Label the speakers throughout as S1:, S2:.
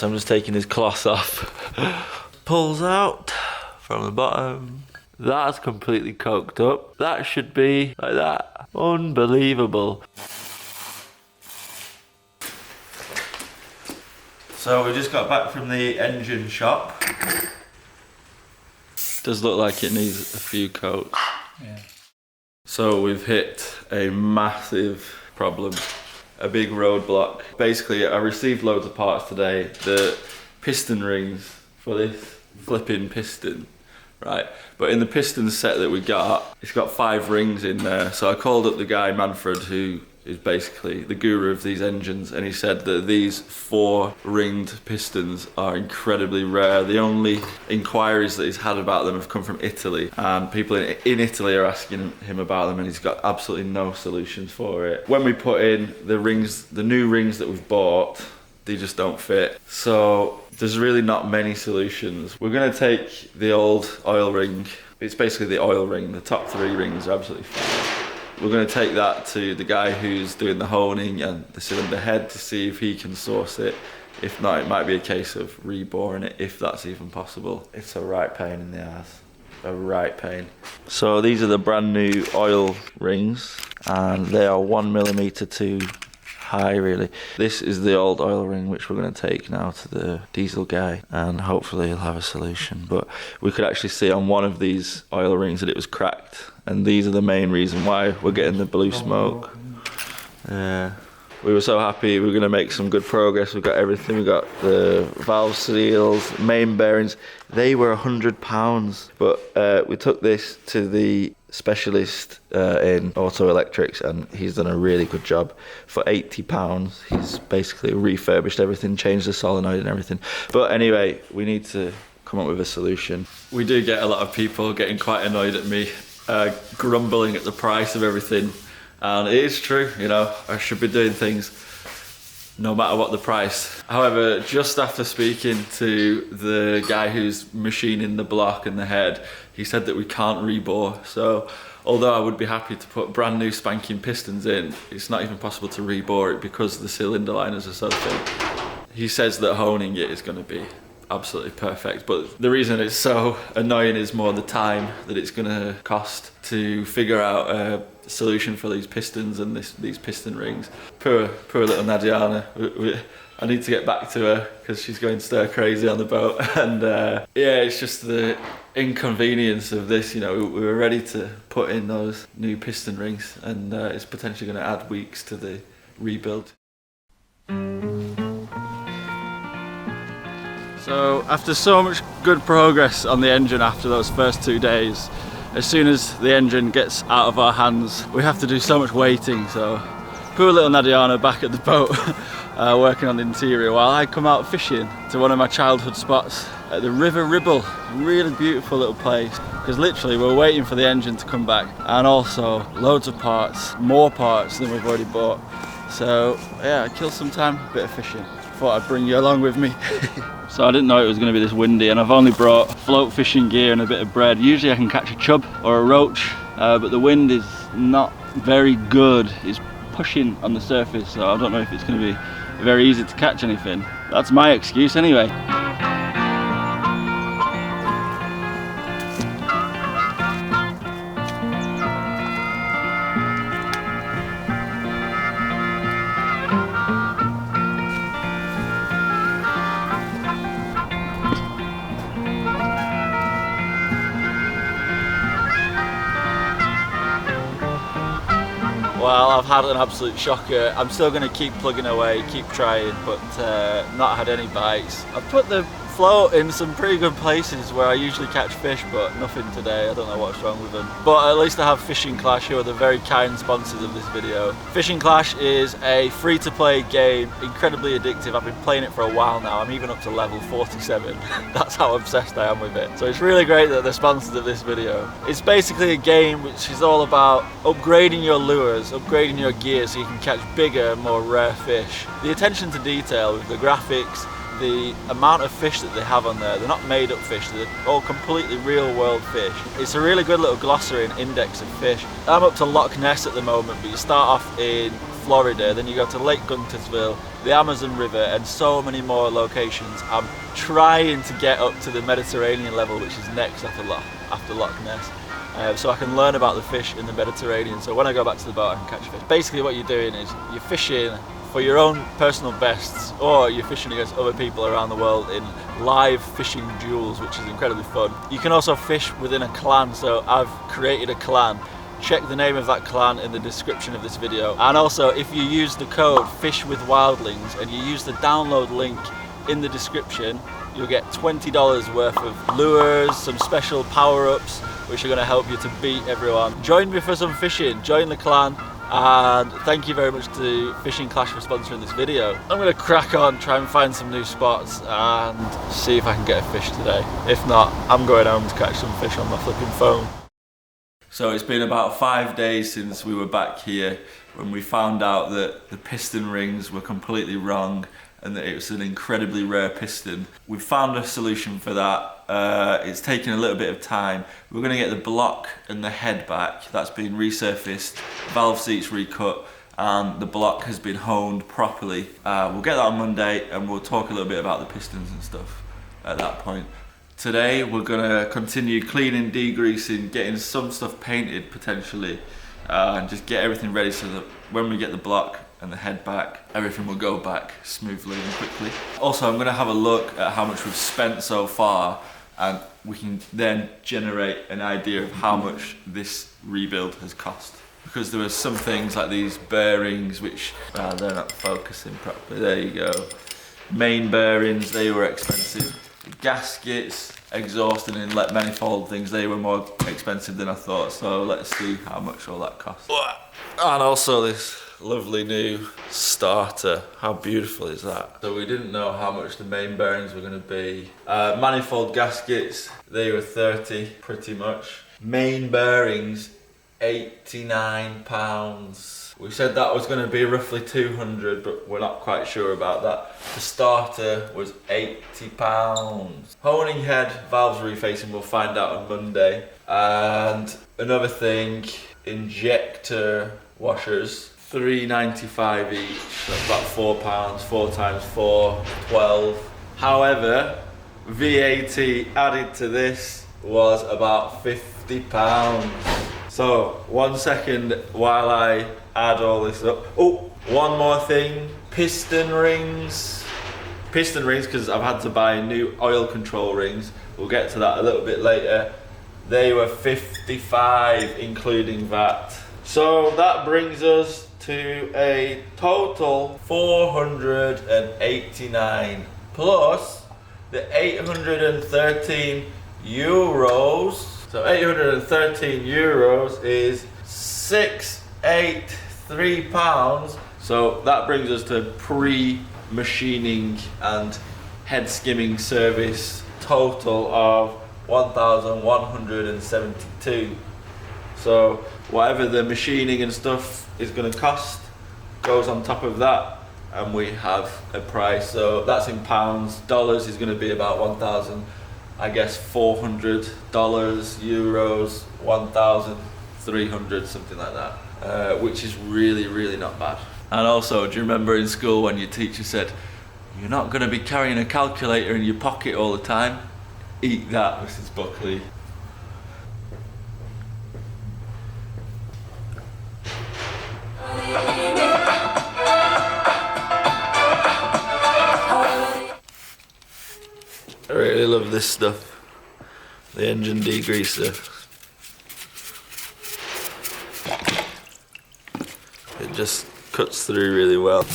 S1: so I'm just taking his cloth off. Pulls out from the bottom. That's completely coked up. That should be like that. Unbelievable. So we just got back from the engine shop. Does look like it needs a few coats.
S2: Yeah.
S1: So we've hit a massive problem, a big roadblock. Basically, I received loads of parts today. The piston rings for this flipping piston, right? But in the piston set that we got, it's got 5 rings in there. So I called up the guy, Manfred, who is basically the guru of these engines, and he said that these 4 ringed pistons are incredibly rare. The only inquiries that he's had about them have come from Italy, and people in Italy are asking him about them, and he's got absolutely no solutions for it. When we put in the rings, the new rings that we've bought, they just don't fit. So there's really not many solutions. We're going to take the old oil ring. It's basically the oil ring. The top 3 rings are absolutely fine. We're going to take that to the guy who's doing the honing and the cylinder head to see if he can source it. If not, it might be a case of reboring it, if that's even possible. It's a right pain in the ass. A right pain. So these are the brand new oil rings, and they are 1mm too high, really. This is the old oil ring, which we're going to take now to the diesel guy, and hopefully he'll have a solution. But we could actually see on one of these oil rings that it was cracked, and these are the main reason why we're getting the blue smoke. Yeah. We were so happy. We were going to make some good progress. We've got everything. We got the valve seals, main bearings. They were £100, but we took this to the specialist in auto electrics, and he's done a really good job. For £80, he's basically refurbished everything, changed the solenoid and everything. But anyway, we need to come up with a solution. We do get a lot of people getting quite annoyed at me, grumbling at the price of everything. And it is true, you know, I should be doing things no matter what the price. However, just after speaking to the guy who's machining the block and the head, he said that we can't rebore. So although I would be happy to put brand new spanking pistons in, it's not even possible to rebore it because the cylinder liners are so thin. He says that honing it is going to be absolutely perfect, but the reason it's so annoying is more the time that it's going to cost to figure out a solution for these pistons and these piston rings. Poor little Nadiana. I need to get back to her because she's going stir crazy on the boat, and yeah, it's just the inconvenience of this. You know, we were ready to put in those new piston rings, and it's potentially going to add weeks to the rebuild. So after so much good progress on the engine after those first 2 days, as soon as the engine gets out of our hands, we have to do so much waiting. So poor little Nadiana back at the boat working on the interior while I come out fishing to one of my childhood spots at the River Ribble. Really beautiful little place, because literally we're waiting for the engine to come back, and also loads of parts, more parts than we've already bought. So yeah, I killed some time, a bit of fishing. Thought I'd bring you along with me. So I didn't know it was going to be this windy, and I've only brought float fishing gear and a bit of bread. Usually I can catch a chub or a roach, but the wind is not very good. It's pushing on the surface, so I don't know if it's going to be very easy to catch anything. That's my excuse anyway. Well, I've had an absolute shocker. I'm still going to keep plugging away, keep trying, but not had any bites. I've put the float in some pretty good places where I usually catch fish, but nothing today. I don't know what's wrong with them. But at least I have Fishing Clash, who are the very kind sponsors of this video. Fishing Clash is a free-to-play game, incredibly addictive. I've been playing it for a while now. I'm even up to level 47. That's how obsessed I am with it. So it's really great that they're sponsors of this video. It's basically a game which is all about upgrading your lures, upgrading your gear so you can catch bigger, more rare fish. The attention to detail with the graphics, the amount of fish that they have on there, they're not made up fish, they're all completely real world fish. It's a really good little glossary and index of fish. I'm up to Loch Ness at the moment, but you start off in Florida, then you go to Lake Guntersville, the Amazon River, and so many more locations. I'm trying to get up to the Mediterranean level, which is next after Loch Ness, so I can learn about the fish in the Mediterranean. So when I go back to the boat, I can catch fish. Basically what you're doing is you're fishing for your own personal bests, or you're fishing against other people around the world in live fishing duels, which is incredibly fun. You can also fish within a clan, so I've created a clan. Check the name of that clan in the description of this video. And also, if you use the code FISHWITHWildlings and you use the download link in the description, you'll get $20 worth of lures, some special power-ups, which are going to help you to beat everyone. Join me for some fishing, join the clan. And thank you very much to Fishing Clash for sponsoring this video. I'm going to crack on, try and find some new spots and see if I can get a fish today. If not, I'm going home to catch some fish on my flipping phone. So it's been about 5 days since we were back here when we found out that the piston rings were completely wrong and that it was an incredibly rare piston. We found a solution for that. It's taken a little bit of time. We're going to get the block and the head back. That's been resurfaced, valve seats recut, and the block has been honed properly. We'll get that on Monday and we'll talk a little bit about the pistons and stuff at that point. Today we're going to continue cleaning, degreasing, getting some stuff painted potentially, and just get everything ready so that when we get the block and the head back, everything will go back smoothly and quickly. Also, I'm going to have a look at how much we've spent so far, and we can then generate an idea of how much this rebuild has cost. Because there were some things like these bearings which, they're not focusing properly, there you go. Main bearings, they were expensive. Gaskets, exhaust and inlet manifold things, they were more expensive than I thought, so let's see how much all that costs. And also this lovely new starter, how beautiful is that? So we didn't know how much the main bearings were going to be. Manifold gaskets, they were 30 pretty much. Main bearings, £89. We said that was going to be roughly 200, but we're not quite sure about that. The starter was £80. Honing head, valves refacing, we'll find out on Monday. And another thing, injector washers, £3.95 each, that's about £4, 4 times 4, 12. However, VAT added to this was about £50. So, 1 second while I add all this up. Oh, one more thing, piston rings. Piston rings, because I've had to buy new oil control rings. We'll get to that a little bit later. They were £55, including VAT. So that brings us to a total 489 plus the 813 euros. So 813 euros is £683. So that brings us to pre-machining and head skimming service total of 1,172. So whatever the machining and stuff is going to cost goes on top of that, and we have a price. So that's in pounds. Dollars is going to be about 1,000, I guess $400, euros 1,300, something like that, which is really, really not bad. And also, do you remember in school when your teacher said, you're not going to be carrying a calculator in your pocket all the time? Eat that, Mrs. Buckley. I really love this stuff, the engine degreaser. It just cuts through really well.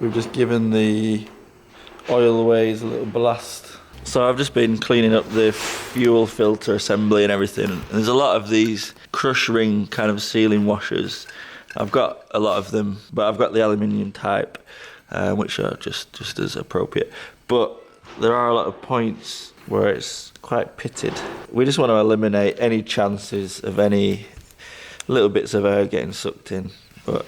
S1: We've just given the oil ways a little blast. So I've just been cleaning up the fuel filter assembly and everything. And there's a lot of these crush ring kind of sealing washers. I've got a lot of them, but I've got the aluminium type, which are just as appropriate. But there are a lot of points where it's quite pitted. we just want to eliminate any chances of any little bits of air getting sucked in, but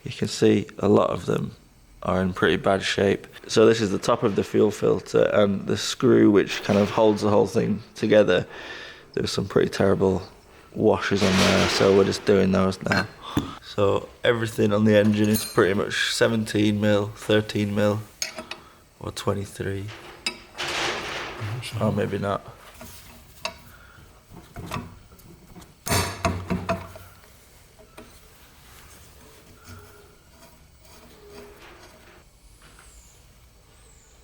S1: you can see a lot of them are in pretty bad shape. So this is the top of the fuel filter, and the screw which kind of holds the whole thing together, there's some pretty terrible washers on there, so we're just doing those now. So everything on the engine is pretty much 17mm, 13mm or 23, or maybe not.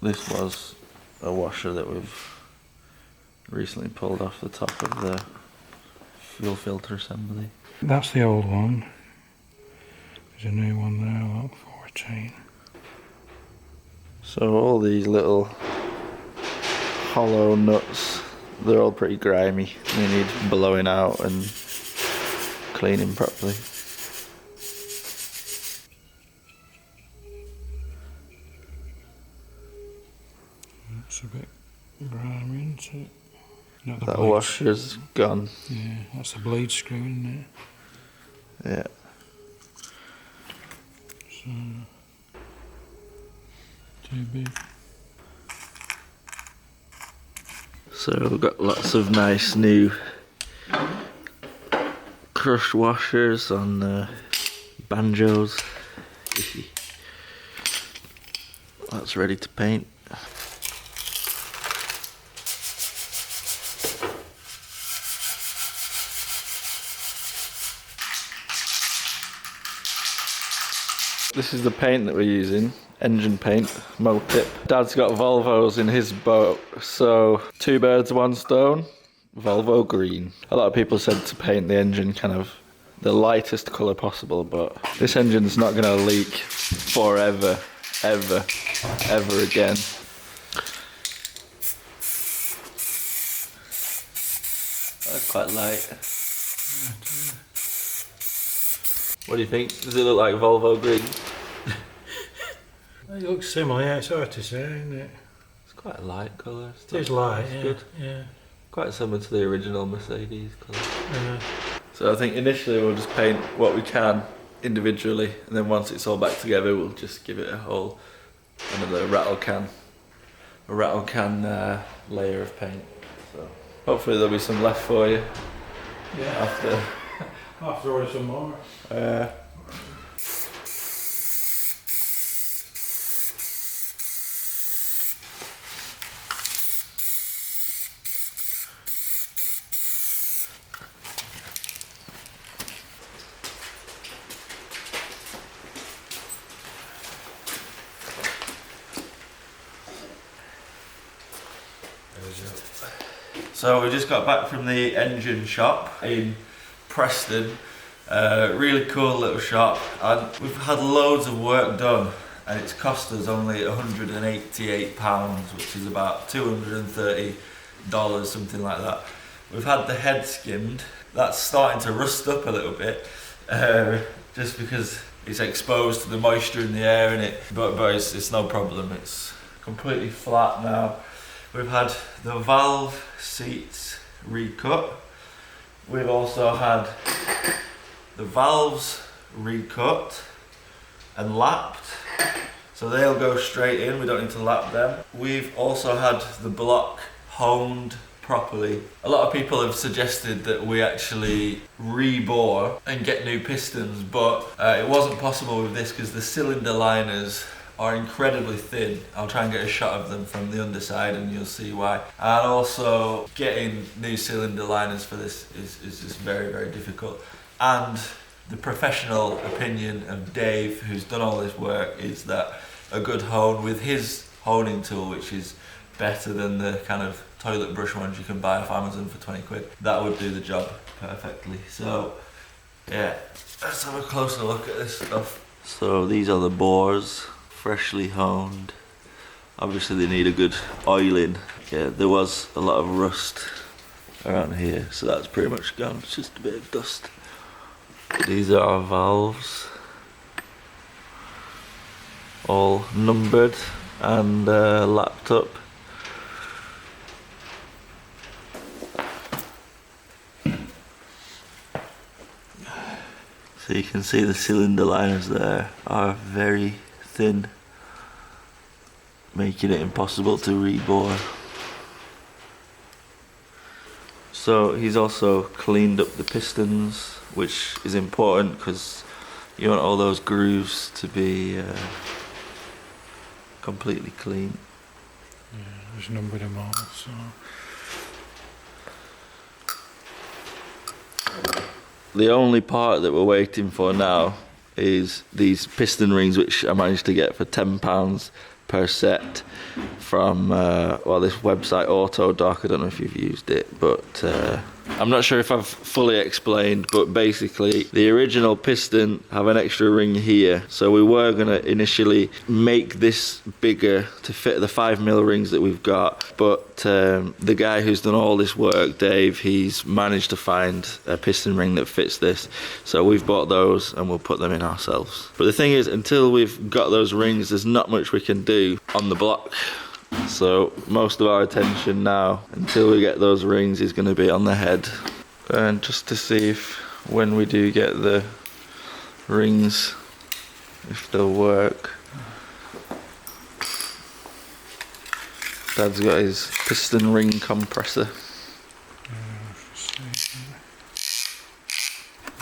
S1: This was a washer that we've recently pulled off the top of the fuel filter assembly.
S2: That's the old one. There's a new one there, look, 14.
S1: So all these little hollow nuts, they're all pretty grimy. They need blowing out and cleaning properly.
S2: It's a bit grimy, isn't it? Not the
S1: That
S2: blade.
S1: washer's gone.
S2: Yeah, that's the blade screw, isn't it?
S1: Yeah.
S2: So, too big.
S1: So we've got lots of nice new crushed washers on banjos. That's ready to paint. This is the paint that we're using, engine paint, Mo-Tip. Dad's got Volvos in his boat, so 2 birds, 1 stone, Volvo green. A lot of people said to paint the engine kind of the lightest colour possible, but this engine's not going to leak forever, ever again. That's quite light. What do you think? Does it look like Volvo green?
S2: It looks similar, yeah, it's hard to say, isn't it?
S1: It's quite a light colour.
S2: It is light, yeah.
S1: Good.
S2: Yeah.
S1: Quite similar to the original Mercedes colour.
S2: Yeah.
S1: So I think initially we'll just paint what we can individually, and then once it's all back together we'll just give it a whole another rattle can layer of paint. So hopefully there'll be some left for you.
S2: Yeah.
S1: After.
S2: I'll throw in some more.
S1: So we just got back from the engine shop in Preston. Really cool little shop, and we've had loads of work done, and it's cost us only £188, which is about $230, something like that. We've had the head skimmed. That's starting to rust up a little bit, just because it's exposed to the moisture in the air in it, but it's no problem. It's completely flat now. We've had the valve seats recut. We've also had the valves recut and lapped, so they'll go straight in, we don't need to lap them. We've also had the block honed properly. A lot of people have suggested that we actually rebore and get new pistons, but it wasn't possible with this because the cylinder liners are incredibly thin. I'll try and get a shot of them from the underside and you'll see why. And also getting new cylinder liners for this is just very difficult. And the professional opinion of Dave, who's done all this work, is that a good hone with his honing tool, which is better than the kind of toilet brush ones you can buy off Amazon for 20 quid, that would do the job perfectly. So yeah, let's have a closer look at this stuff. So these are the bores, freshly honed. Obviously they need a good oiling. Yeah, there was a lot of rust around here, so that's pretty much gone. It's just a bit of dust. These are our valves, all numbered and lapped up. So you can see the cylinder liners there are very thin, making it impossible to rebore. So he's also cleaned up the pistons, which is important because you want all those grooves to be completely clean.
S2: Yeah, there's numbered them all, so.
S1: The only part that we're waiting for now is these piston rings, which I managed to get for £10 per set from this website Autodoc. I don't know if you've used it, but I'm not sure if I've fully explained, but basically the original piston have an extra ring here, so we were going to initially make this bigger to fit the 5mm rings that we've got, but the guy who's done all this work, Dave, he's managed to find a piston ring that fits this, so we've bought those and we'll put them in ourselves. But the thing is, until we've got those rings, there's not much we can do on the block. So most of our attention now, until we get those rings, is going to be on the head. And just to see if when we do get the rings, if they'll work. Dad's got his piston ring compressor.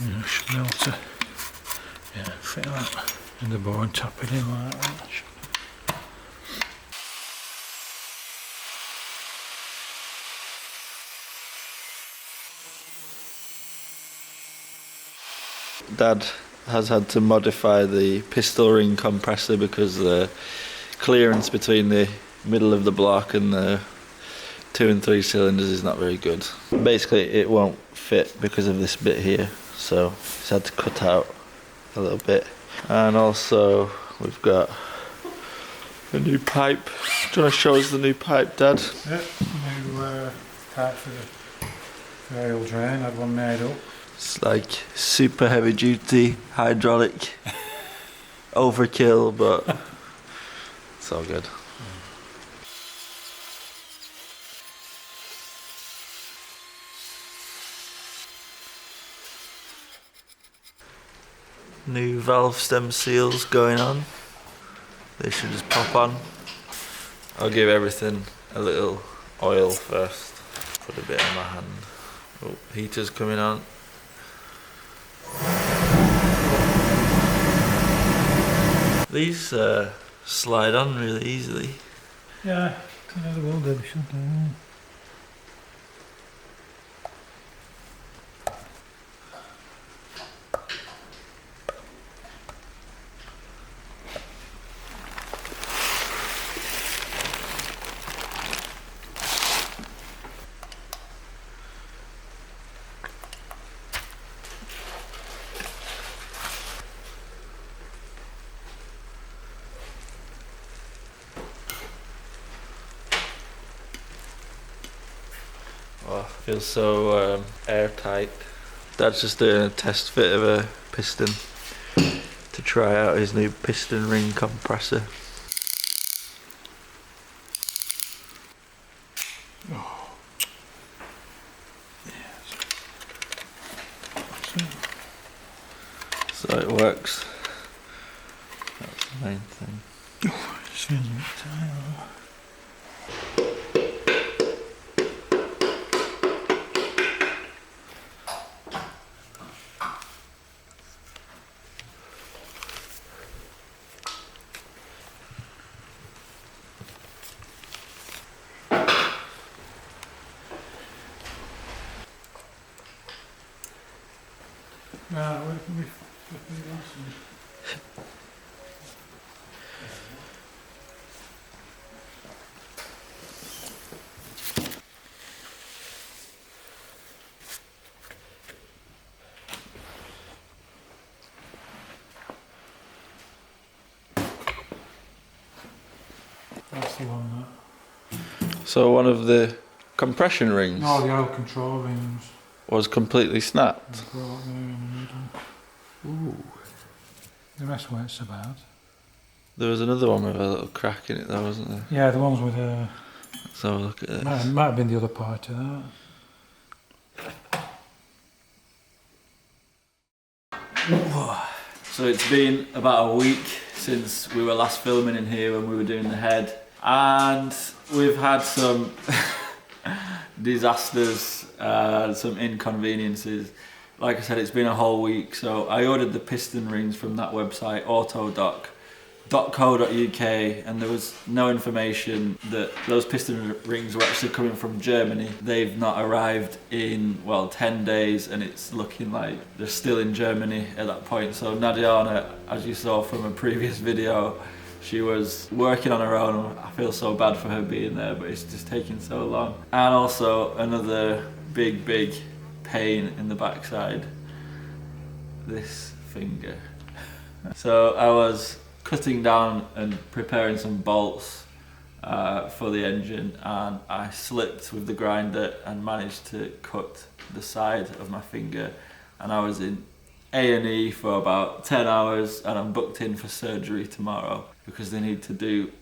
S2: Yeah, I should be able to fit that in the bore and tap it in like that.
S1: Dad has had to modify the pistol ring compressor because the clearance between the middle of the block and the 2 and 3 cylinders is not very good. Basically it won't fit because of this bit here, so he's had to cut out a little bit. And also we've got a new pipe. Do you want to show us the new pipe, Dad?
S2: Yep, new pipe for the rail drain. Had one made up.
S1: It's like super heavy duty hydraulic overkill, but it's all good. New valve stem seals going on. They should just pop on. I'll give everything a little oil first. Put a bit on my hand. Oh, heater's coming on. These slide on really easily.
S2: Yeah, they will do, shouldn't they?
S1: Oh, feels so airtight. Dad's just doing a test fit of a piston to try out his new piston ring compressor.
S2: Oh. Yes.
S1: So it works. That's the main thing.
S2: Oh, it just feels a bit tight. Right, where can we flip the glasses? That's the one that.
S1: So one of the compression rings
S2: No, the oil control rings.
S1: was completely snapped.
S2: They've got there in the middle.
S1: Ooh.
S2: The rest weren't so bad.
S1: There was another one with a little crack in it though, wasn't there?
S2: Yeah, the ones with
S1: Let's have a look at this.
S2: might have been the other part of that.
S1: So it's been about a week since we were last filming in here when we were doing the head, and we've had some disasters, some inconveniences. Like I said, it's been a whole week, so I ordered the piston rings from that website, autodoc.co.uk, and there was no information that those piston rings were actually coming from Germany. They've not arrived in, well, 10 days, and it's looking like they're still in Germany at that point. So Nadiana, as you saw from a previous video, she was working on her own. I feel so bad for her being there, but it's just taking so long. And also another big pain in the backside, this finger. So I was cutting down and preparing some bolts for the engine, and I slipped with the grinder and managed to cut the side of my finger, and I was in A&E for about 10 hours, and I'm booked in for surgery tomorrow because they need to do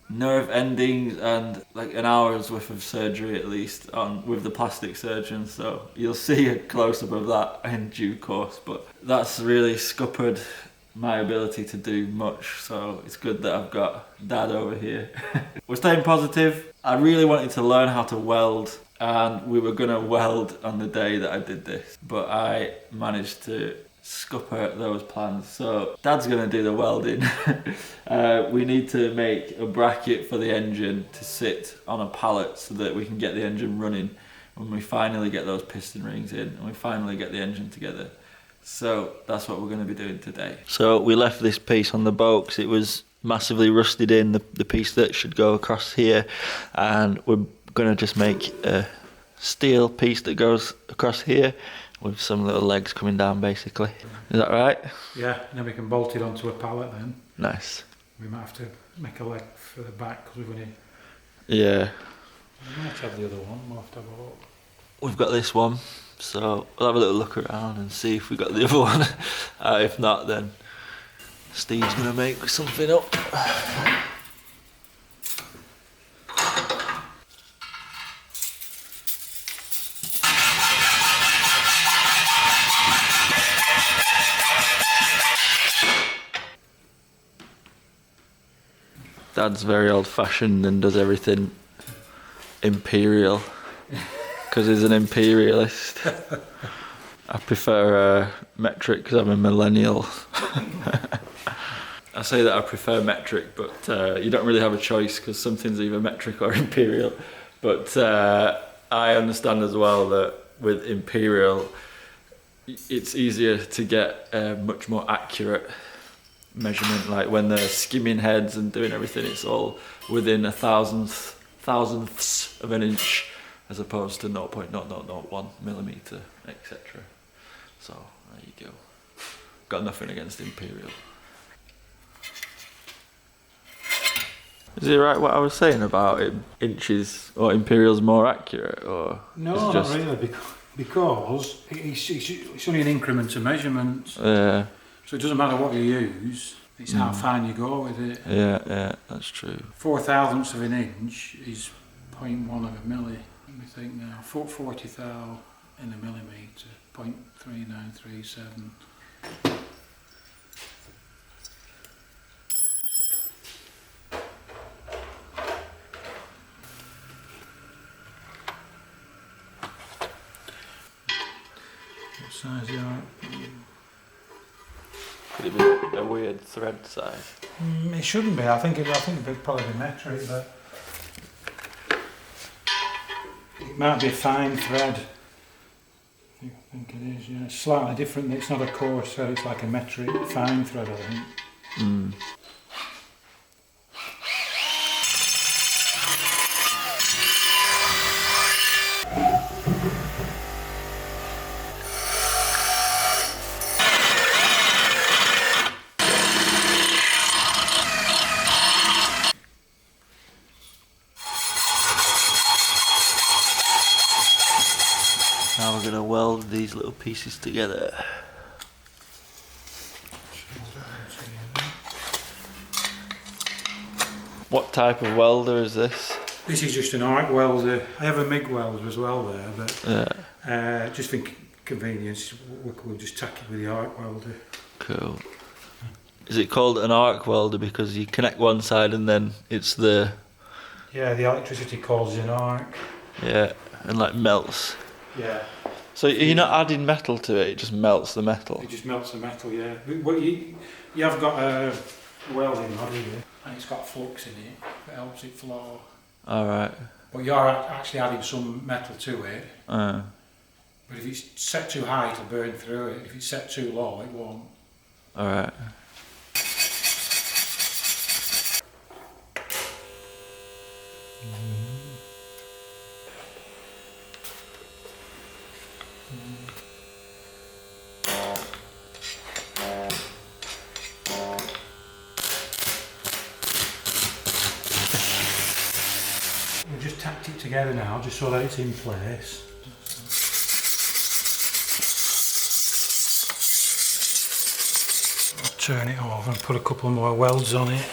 S1: nerve endings and like an hour's worth of surgery at least with the plastic surgeon. So you'll see a close-up of that in due course, but that's really scuppered my ability to do much, so it's good that I've got Dad over here. We're staying positive. I really wanted to learn how to weld, and we were gonna weld on the day that I did this, but I managed to scupper those plans. So Dad's gonna do the welding. We need to make a bracket for the engine to sit on a pallet so that we can get the engine running when we finally get those piston rings in and we finally get the engine together. So that's what we're going to be doing today. So we left this piece on the boat because it was massively rusted in, the piece that should go across here, and we're going to just make a steel piece that goes across here with some little legs coming down basically. Is that right?
S2: Yeah, and then we can bolt it onto a pallet then.
S1: Nice.
S2: We might have to make a leg for the back because we're going to...
S1: Yeah.
S2: We might have the other one, we'll have to have a look.
S1: We've got this one, so we'll have a little look around and see if we got the other one. If not, then Steve's going to make something up. Dad's very old-fashioned and does everything imperial because he's an imperialist. I prefer metric because I'm a millennial. I say that I prefer metric, but you don't really have a choice because something's either metric or imperial. But I understand as well that with imperial, it's easier to get a much more accurate measurement. Like when they're skimming heads and doing everything, it's all within a thousandths of an inch as opposed to 0.0001 millimeter, etc. So there you go. Got nothing against imperial. Is it right what I was saying about it, inches or imperial's more accurate, or
S2: no, not really, because it's only an increment of measurements.
S1: Yeah.
S2: So it doesn't matter what you use, it's how fine you go with it.
S1: Yeah, that's true.
S2: 4/1000 of an inch is 0.1 of a milli. Let me think now. 40 thou in a millimetre, 0.3937. What size are you at?
S1: Could it be a weird thread size?
S2: It shouldn't be. I think it'd probably be metric, but it might be a fine thread. I think it is. Yeah, it's slightly different. It's not a coarse thread. It's like a metric fine thread, I think.
S1: Now we're going to weld these little pieces together. What type of welder is this?
S2: This is just an arc welder. I have a MIG welder as well there, but just think convenience, we'll just tack it with the arc welder.
S1: Cool. Is it called an arc welder because you connect one side and then it's the...
S2: Yeah, the electricity causes an arc.
S1: Yeah, and like melts.
S2: Yeah.
S1: So you're not adding metal to it, it just melts the metal?
S2: It just melts the metal, yeah. But you have got a welding rod here, and it's got flux in it that helps it flow.
S1: Alright.
S2: But you are actually adding some metal to it.
S1: Uh.
S2: But if it's set too high, it'll burn through it. If it's set too low, it won't.
S1: Alright.
S2: We've just tacked it together now, just so that it's in place. I'll turn it over and put a couple more welds on it.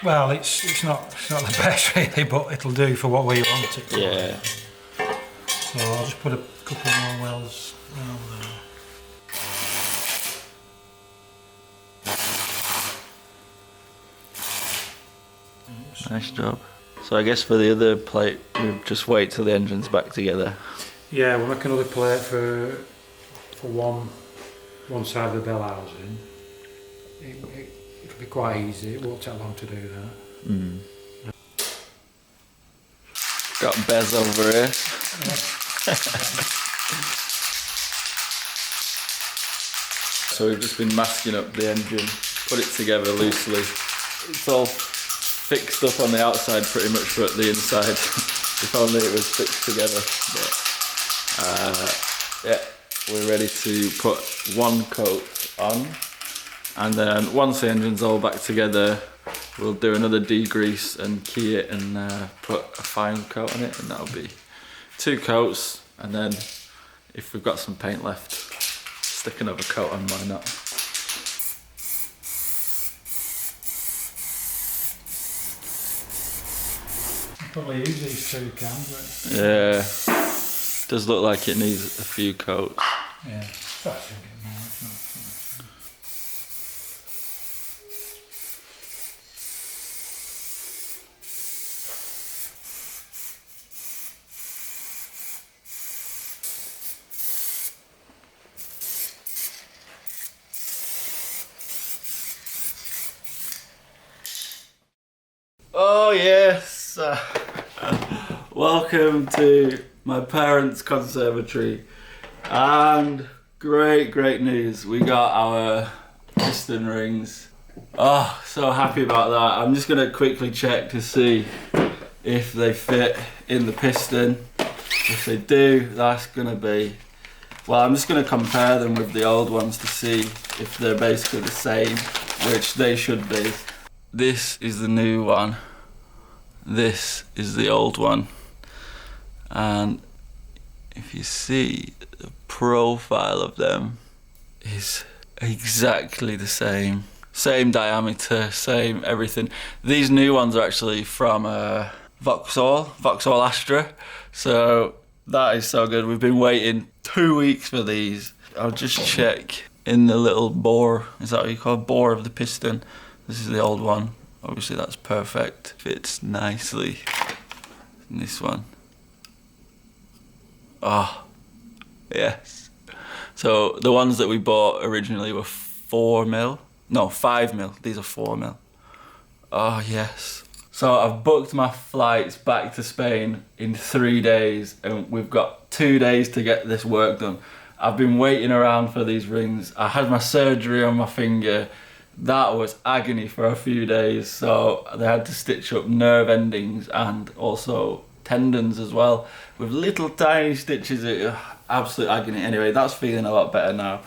S2: Well, it's not the best really, but it'll do for what we want it to.
S1: Yeah.
S2: So I'll just put a couple more welds around there.
S1: Nice job. So I guess for the other plate, we just wait till the engine's back together.
S2: Yeah, we'll make another plate for one side of the bell housing. It'll be quite easy. It won't take long to do that.
S1: Mm. Got Bez over here. So we've just been masking up the engine, put it together loosely. It's all fixed up on the outside pretty much, but the inside, if only it was fixed together. But yeah, we're ready to put one coat on, and then once the engine's all back together, we'll do another degrease and key it and put a fine coat on it, and that'll be 2 coats, and then if we've got some paint left, stick another coat on, why not?
S2: Probably use these 2 cans, but
S1: Yeah, does look like it needs a few coats.
S2: yeah, that should get more. It's not so much.
S1: Oh yes! Welcome to my parents' conservatory, and great news, we got our piston rings. Oh, so happy about that. I'm just going to quickly check to see if they fit in the piston. If they do, that's going to be... Well, I'm just going to compare them with the old ones to see if they're basically the same, which they should be. This is the new one. This is the old one. And if you see, the profile of them is exactly the same. Same diameter, same everything. These new ones are actually from Vauxhall Astra. So that is so good. We've been waiting 2 weeks for these. I'll just check in the little bore. Is that what you call it? Bore of the piston. This is the old one. Obviously that's perfect. Fits nicely. And this one. Oh, yes. So the ones that we bought originally were 4mm. No, 5mm. These are 4mm. Oh, yes. So I've booked my flights back to Spain in 3 days, and we've got 2 days to get this work done. I've been waiting around for these rings. I had my surgery on my finger. That was agony for a few days, so they had to stitch up nerve endings and also tendons as well with little tiny stitches. Absolute agony. Anyway, that's feeling a lot better now.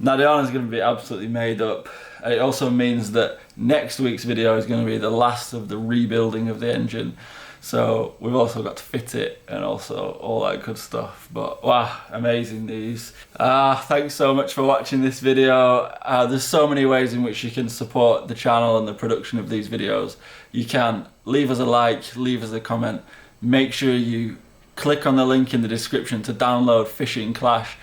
S1: Nadiana's going to be absolutely made up. It also means that next week's video is going to be the last of the rebuilding of the engine. So we've also got to fit it and also all that good stuff. But wow, amazing news. Thanks so much for watching this video. There's so many ways in which you can support the channel and the production of these videos. You can leave us a like, leave us a comment. Make sure you click on the link in the description to download Fishing Clash.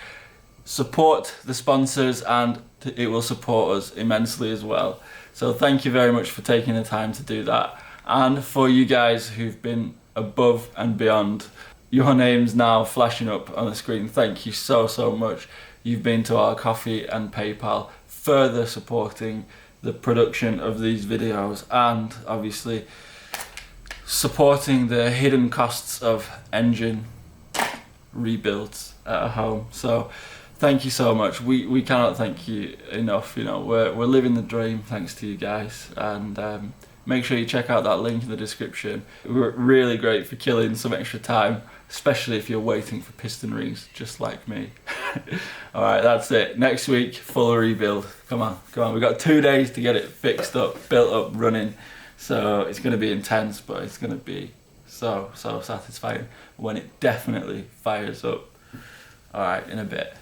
S1: Support the sponsors and it will support us immensely as well. So thank you very much for taking the time to do that. And for you guys who've been above and beyond, your name's now flashing up on the screen. Thank you so much. You've been to our Coffee and PayPal, further supporting the production of these videos and obviously supporting the hidden costs of engine rebuilds at home. So thank you so much. We cannot thank you enough. You know, we're living the dream thanks to you guys. And make sure you check out that link in the description. We're really great for killing some extra time, especially if you're waiting for piston rings, just like me. All right, that's it. Next week, full rebuild. Come on. We've got 2 days to get it fixed up, built up, running. So it's going to be intense, but it's going to be so satisfying when it definitely fires up. All right, in a bit.